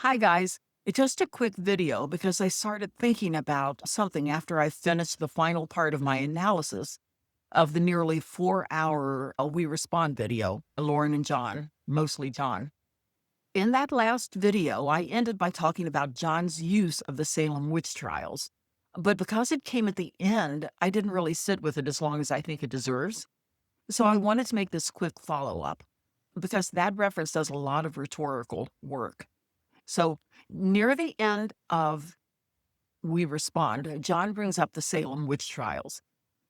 Hi, guys. It's just a quick video because I started thinking about something after I finished the final part of my analysis of the nearly 4 hour We Respond video, Lauren and John, mostly John. In that last video, I ended by talking about John's use of the Salem witch trials. But because it came at the end, I didn't really sit with it as long as I think it deserves. So I wanted to make this quick follow up because that reference does a lot of rhetorical work. So near the end of We Respond, John brings up the Salem witch trials.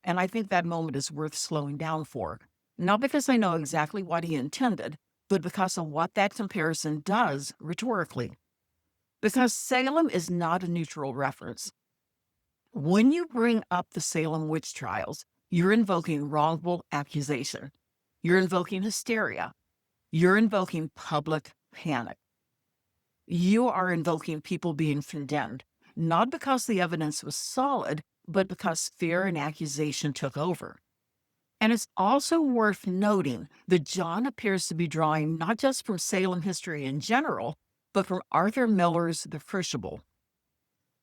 And I think that moment is worth slowing down for. Not because I know exactly what he intended, but because of what that comparison does rhetorically. Because Salem is not a neutral reference. When you bring up the Salem witch trials, you're invoking wrongful accusation. You're invoking hysteria. You're invoking public panic. You are invoking people being condemned, not because the evidence was solid, but because fear and accusation took over. And it's also worth noting that John appears to be drawing not just from Salem history in general, but from Arthur Miller's The Crucible.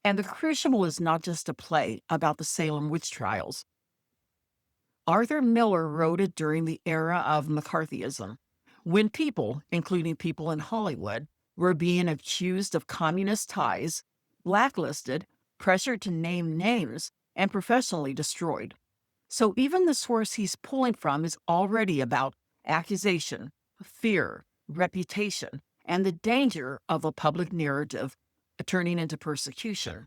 And The Crucible is not just a play about the Salem witch trials. Arthur Miller wrote it during the era of McCarthyism, when people, including people in Hollywood, were being accused of communist ties, blacklisted, pressured to name names, and professionally destroyed. So even the source he's pulling from is already about accusation, fear, reputation, and the danger of a public narrative turning into persecution.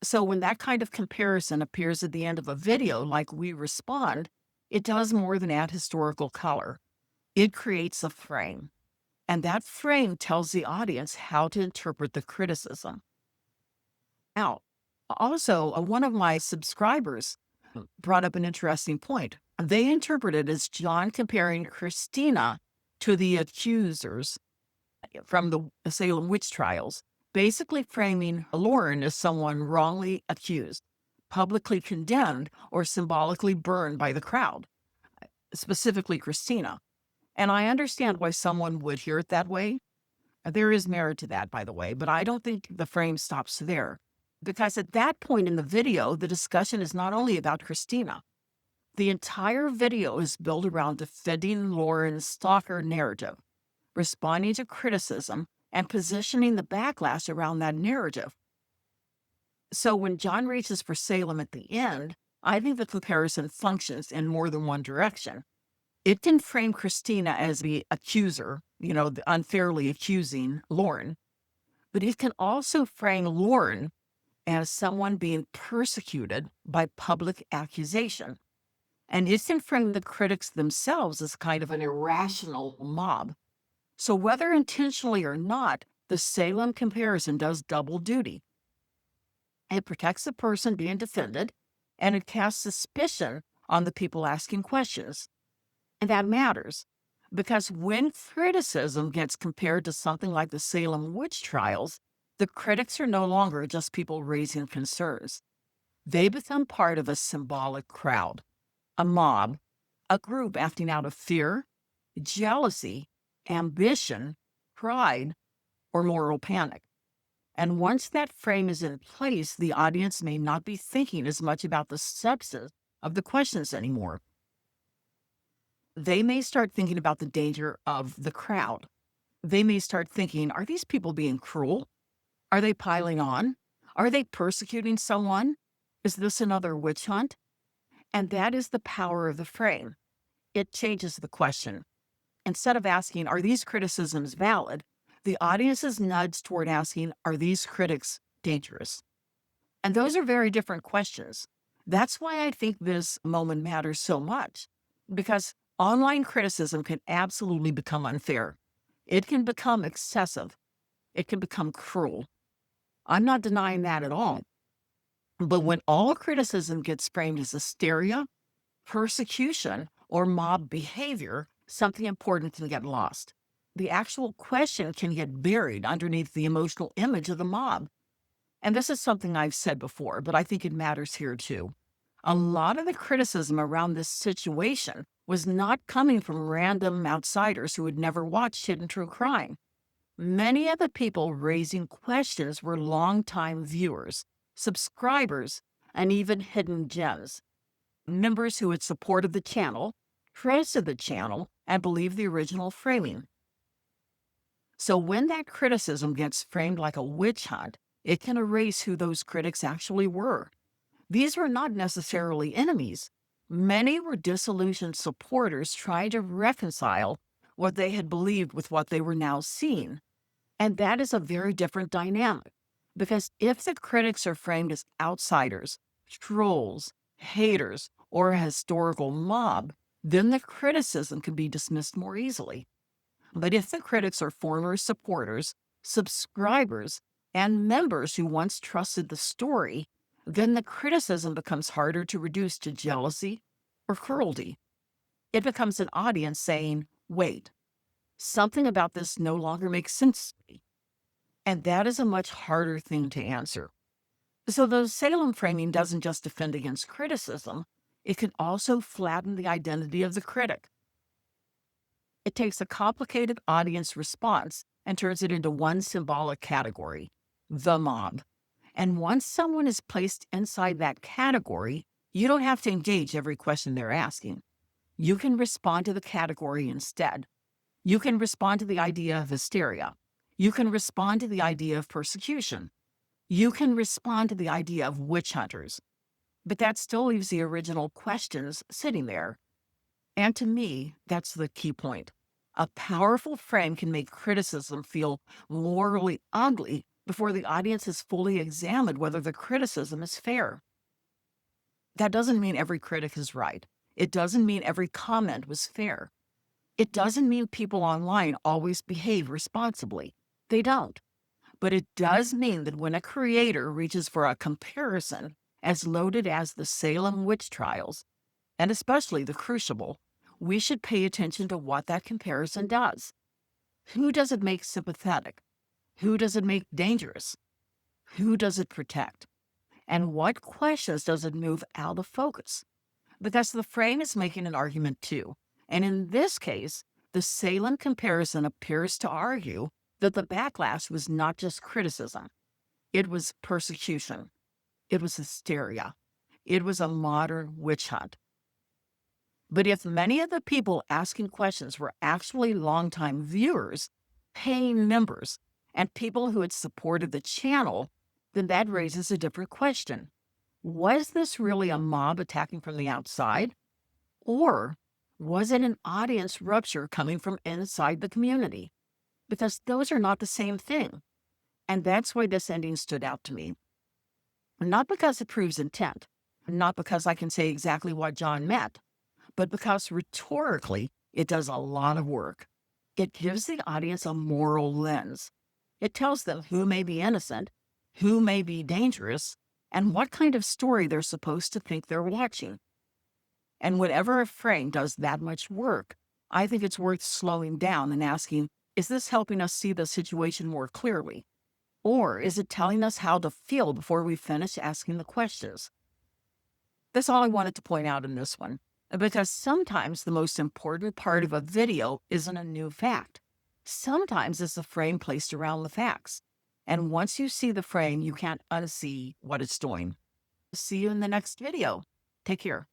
So when that kind of comparison appears at the end of a video like We Respond, it does more than add historical color. It creates a frame. And that frame tells the audience how to interpret the criticism. Now, also, one of my subscribers brought up an interesting point. They interpreted as John comparing Christina to the accusers from the Salem witch trials, basically framing Lauren as someone wrongly accused, publicly condemned, or symbolically burned by the crowd, specifically Christina. And I understand why someone would hear it that way. There is merit to that, by the way, but I don't think the frame stops there. Because at that point in the video, the discussion is not only about Christina. The entire video is built around defending Lauren's stalker narrative, responding to criticism, and positioning the backlash around that narrative. So when John reaches for Salem at the end, I think the comparison functions in more than one direction. It can frame Christina as the accuser, the unfairly accusing Lauren, but it can also frame Lauren as someone being persecuted by public accusation. And it can frame the critics themselves as kind of an irrational mob. So whether intentionally or not, the Salem comparison does double duty. It protects the person being defended, and it casts suspicion on the people asking questions. And that matters, because when criticism gets compared to something like the Salem witch trials, the critics are no longer just people raising concerns. They become part of a symbolic crowd, a mob, a group acting out of fear, jealousy, ambition, pride, or moral panic. And once that frame is in place, the audience may not be thinking as much about the substance of the questions anymore. They may start thinking about the danger of the crowd. They may start thinking, are these people being cruel? Are they piling on? Are they persecuting someone? Is this another witch hunt? And that is the power of the frame. It changes the question. Instead of asking, are these criticisms valid? The audience is nudged toward asking, are these critics dangerous? And those are very different questions. That's why I think this moment matters so much, because online criticism can absolutely become unfair. It can become excessive. It can become cruel. I'm not denying that at all. But when all criticism gets framed as hysteria, persecution, or mob behavior, something important can get lost. The actual question can get buried underneath the emotional image of the mob. And this is something I've said before, but I think it matters here too. A lot of the criticism around this situation was not coming from random outsiders who had never watched hidden true crime. Many of the people raising questions were longtime viewers, subscribers, and even hidden gems, members who had supported the channel, trusted the channel, and believed the original framing. So when that criticism gets framed like a witch hunt, it can erase who those critics actually were. These were not necessarily enemies. Many were disillusioned supporters trying to reconcile what they had believed with what they were now seeing. And that is a very different dynamic. Because if the critics are framed as outsiders, trolls, haters, or a historical mob, then the criticism can be dismissed more easily. But if the critics are former supporters, subscribers, and members who once trusted the story, then the criticism becomes harder to reduce to jealousy or cruelty. It becomes an audience saying, wait, something about this no longer makes sense to me. And that is a much harder thing to answer. So the Salem framing doesn't just defend against criticism, it can also flatten the identity of the critic. It takes a complicated audience response and turns it into one symbolic category, the mob. And once someone is placed inside that category, you don't have to engage every question they're asking. You can respond to the category instead. You can respond to the idea of hysteria. You can respond to the idea of persecution. You can respond to the idea of witch hunters. But that still leaves the original questions sitting there. And to me, that's the key point. A powerful frame can make criticism feel morally ugly before the audience has fully examined whether the criticism is fair. That doesn't mean every critic is right. It doesn't mean every comment was fair. It doesn't mean people online always behave responsibly. They don't. But it does mean that when a creator reaches for a comparison as loaded as the Salem witch trials, and especially the Crucible, we should pay attention to what that comparison does. Who does it make sympathetic? Who does it make dangerous? Who does it protect? And what questions does it move out of focus? Because the frame is making an argument too. And in this case, the Salem comparison appears to argue that the backlash was not just criticism. It was persecution. It was hysteria. It was a modern witch hunt. But if many of the people asking questions were actually longtime viewers, paying members, and people who had supported the channel, then that raises a different question. Was this really a mob attacking from the outside? Or was it an audience rupture coming from inside the community? Because those are not the same thing. And that's why this ending stood out to me. Not because it proves intent, not because I can say exactly what John meant, but because rhetorically, it does a lot of work. It gives the audience a moral lens. It tells them who may be innocent, who may be dangerous, and what kind of story they're supposed to think they're watching. And whenever a frame does that much work, I think it's worth slowing down and asking, is this helping us see the situation more clearly? Or is it telling us how to feel before we finish asking the questions? That's all I wanted to point out in this one. Because sometimes the most important part of a video isn't a new fact. Sometimes it's a frame placed around the facts. And once you see the frame, you can't unsee what it's doing. See you in the next video. Take care.